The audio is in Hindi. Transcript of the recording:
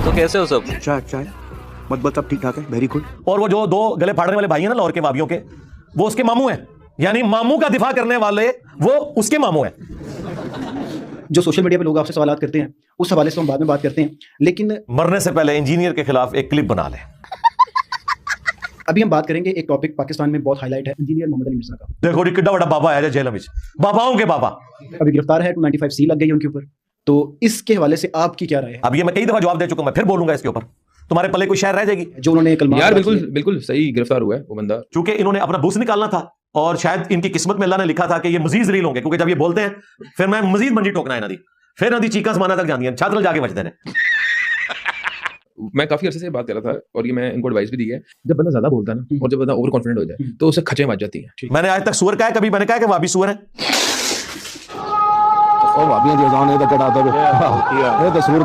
तो कैसे हो सब? अच्छा अच्छा है, मत बता, ठीक ठाक है, वेरी गुड। और वो जो दो गले फाड़ने वाले भाई हैं ना लाहौर के वाबियों के, वो उसके मामू हैं, यानी मामू का दिफा करने वाले वो उसके मामू हैं। जो सोशल मीडिया पे लोग आपसे सवाल करते हैं उस हवाले से हम बाद में बात करते हैं, लेकिन मरने से पहले इंजीनियर के खिलाफ एक क्लिप बना ले। अभी हम बात करेंगे एक टॉपिक पाकिस्तान में बहुत हाईलाइट है, इंजीनियर मोहम्मद अली मिर्जा का। देखो जी कितना बड़ा बाबा आया जेल में, बाबाओं के बाबा अभी गिरफ्तार है, 295C लग गई है उनके ऊपर। तो इसके हवाले से आपकी क्या राय है? अब ये मैं कई दफा जवाब दे चुका हूं, मैं फिर बोलूंगा इसके ऊपर, तुम्हारे पल्ले कोई शहर रह जाएगी? जो उन्होंने कलमा यार बिल्कुल बिल्कुल सही गिरफ्तार हुआ है वो बंदा, क्योंकि इन्होंने अपना बूस निकालना था और शायद इनकी किस्मत में अल्लाह ने लिखा था कि ये मजीद जलील होंगे, क्योंकि जब ये बोलते हैं फिर मैं मजीद मंजी टोकना है नदी, फिर नदी चीका समाना तक जाती है, छात्र जाके बचते हैं। मैं काफी अरसे से बात कर रहा था और ये मैं इनको एडवाइस भी दी है, जब बंदा ज्यादा बोलता है ना और जब बंदा ओवर कॉन्फिडेंट हो जाए तो उसे खचें मच जाती हैं। मैंने आज तक सुअर कहा है? कभी मैंने कहा कि वाबी सुअर है? ਉਹ ਭਾਬੀਆਂ ਦੀ ਅਜ਼ਾਨ ਇਹ ਤਾਂ ਕਿਹੜਾ ਆਦਬ ਹੈ ਇਹ ਤਾਂ ਸੂਰ